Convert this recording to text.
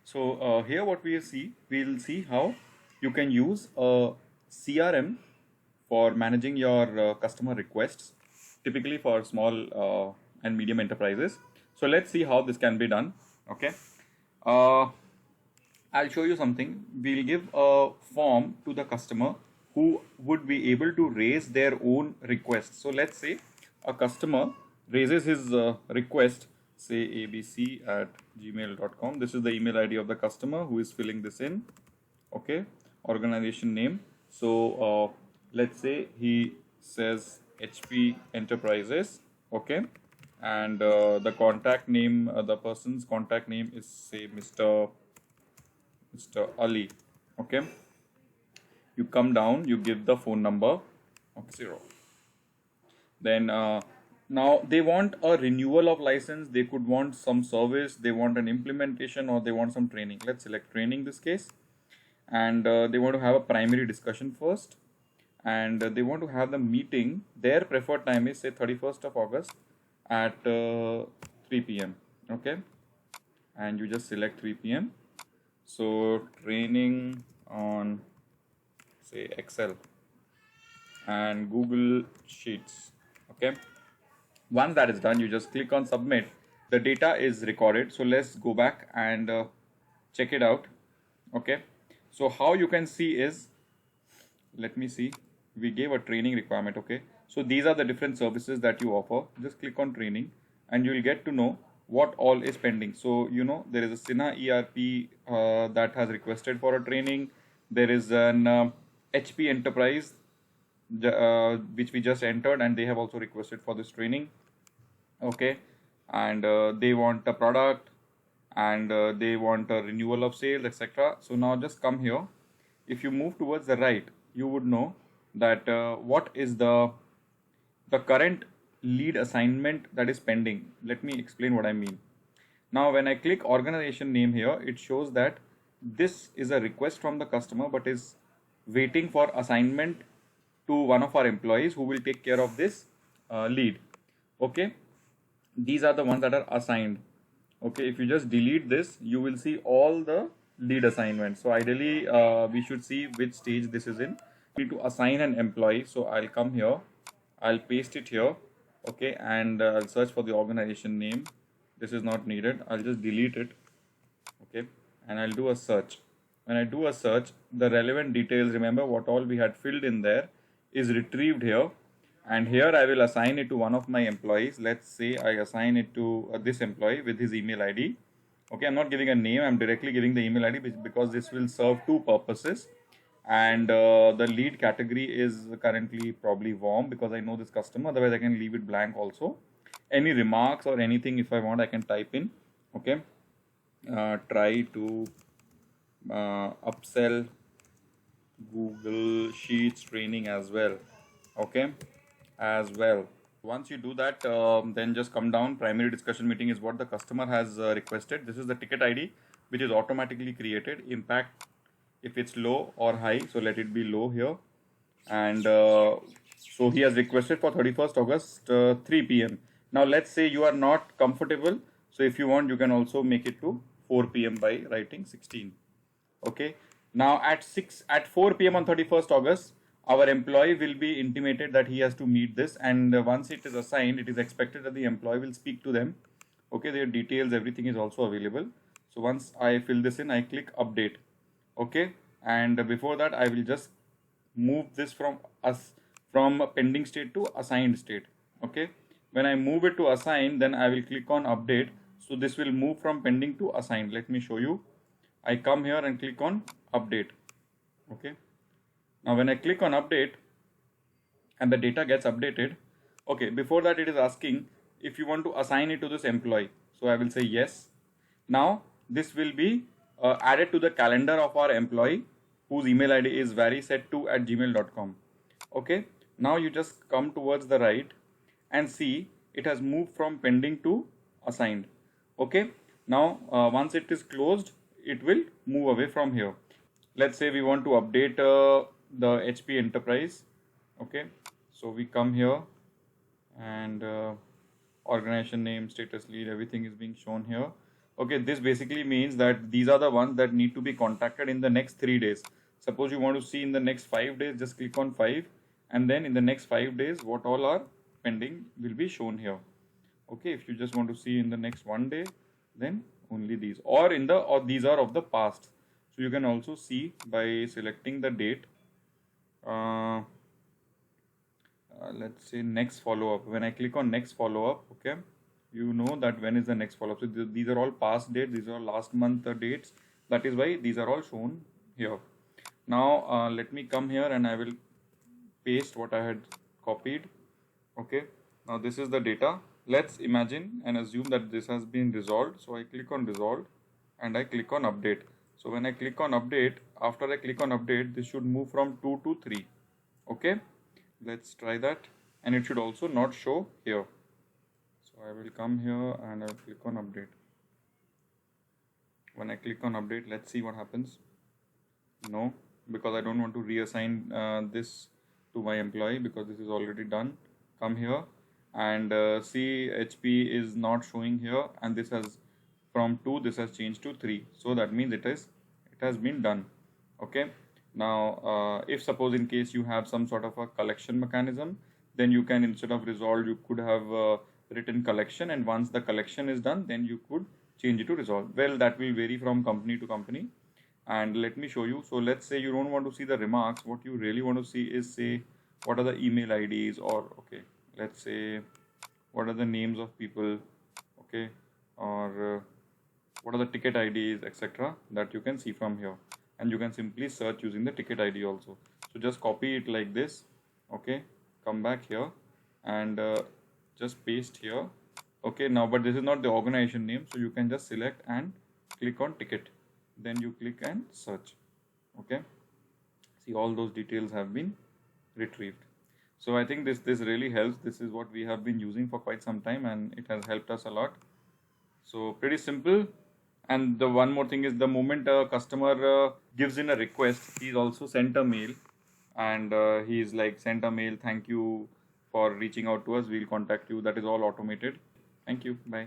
So here what we'll see how you can use a CRM for managing your customer requests, typically for small and medium enterprises. So let's see how this can be done. Okay. I'll show you something. We'll give a form to the customer who would be able to raise their own request. So let's say a customer raises his request, say abc@gmail.com. This is the email ID of the customer who is filling this in. Okay, organization name. So let's say he says HP Enterprises. Okay, and the contact name, the person's contact name is say Mr. Ali. Okay, you come down, you give the phone number. Okay, 0. Then now they want a renewal of license. They could want some service, they want an implementation, or they want some training. Let's select training this case, and they want to have a primary discussion first, and they want to have the meeting. Their preferred time is say 31st of August at 3 p.m. Okay, and you just select 3 p.m. So training on say Excel and Google Sheets. Okay, once that is done, you just click on submit. The data is recorded. So let's go back and check it out. Okay, so how you can see is, let me see, we gave a training requirement. Okay, so these are the different services that you offer. Just click on training and you will get to know what all is pending. So you know there is a Sina ERP that has requested for a training. There is an HP Enterprise which we just entered, and they have also requested for this training. Okay, and they want a product, and they want a renewal of sales, etc. So now just come here. If you move towards the right, you would know that what is the current lead assignment that is pending. Let me explain what I mean. Now when I click organization name here, it shows that this is a request from the customer but is waiting for assignment to one of our employees who will take care of this lead. Okay, these are the ones that are assigned. Okay, if you just delete this, you will see all the lead assignments. So ideally we should see which stage this is in. We need to assign an employee. So I'll come here, I'll paste it here. Okay, and I'll search for the organization name. This is not needed. I'll just delete it. Okay, and I'll do a search. When I do a search, the relevant details, remember what all we had filled in there, is retrieved here, and here I will assign it to one of my employees. Let's say I assign it to this employee with his email ID. Okay, I'm not giving a name, I'm directly giving the email ID because this will serve two purposes. And the lead category is currently probably warm because I know this customer. Otherwise I can leave it blank also. Any remarks or anything if I want, I can type in. Okay, try to upsell Google Sheets training as well. Okay, as well. Once you do that, then just come down. Primary discussion meeting is what the customer has requested. This is the ticket ID which is automatically created. Impact, if it's low or high, so let it be low here. And so he has requested for 31st August 3 p.m. Now let's say you are not comfortable, so if you want you can also make it to 4 p.m. by writing 16. Okay, now at 4 p.m. on 31st August, our employee will be intimated that he has to meet this, and once it is assigned, it is expected that the employee will speak to them. Okay, their details, everything is also available. So once I fill this in, I click update. Okay, and before that I will just move this from pending state to assigned state. Okay, when I move it to assigned, then I will click on update. So this will move from pending to assigned. Let me show you. I come here and click on update. Okay, now when I click on update and the data gets updated. Okay, before that it is asking if you want to assign it to this employee. So I will say yes. Now this will be added to the calendar of our employee whose email ID is variset2@gmail.com. Okay, now you just come towards the right and see it has moved from pending to assigned. Okay, now once it is closed, it will move away from here. Let's say we want to update the HP Enterprise. Okay, so we come here and organization name, status lead, everything is being shown here. Okay, this basically means that these are the ones that need to be contacted in the next 3 days. Suppose you want to see in the next 5 days, just click on 5, and then in the next 5 days what all are pending will be shown here. Okay, if you just want to see in the next 1 day, then only these, or these are of the past. So you can also see by selecting the date. Let's say next follow-up. When I click on next follow-up, okay, you know that when is the next follow-up. So these are all past dates, these are last month dates. That is why these are all shown here. Now let me come here and I will paste what I had copied. Okay, now this is the data. Let's imagine and assume that this has been resolved. So I click on resolve and I click on update. So when I click on update, after I click on update, this should move from 2 to 3. Okay, let's try that, and it should also not show here. So I will come here and I will click on update. When I click on update, let's see what happens. No, because I don't want to reassign this to my employee because this is already done. Come here and see HP is not showing here, and this has from 2 this has changed to 3. So that means it has been done. Okay. Now if suppose in case you have some sort of a collection mechanism, then you can, instead of resolve, you could have written collection, and once the collection is done, then you could change it to resolve. Well, that will vary from company to company, and let me show you. So let's say you don't want to see the remarks. What you really want to see is, say, what are the email IDs, or okay, let's say what are the names of people, okay, or what are the ticket IDs, etc., that you can see from here, and you can simply search using the ticket ID also. So just copy it like this. Okay, come back here and just paste here. Okay, now but this is not the organization name, so you can just select and click on ticket, then you click and search. Okay, see, all those details have been retrieved. So I think this really helps. This is what we have been using for quite some time, and it has helped us a lot. So pretty simple. And the one more thing is, the moment a customer gives in a request, he's also sent a mail, and he's like, sent a mail, thank you for reaching out to us, we'll contact you. That is all automated. Thank you. Bye.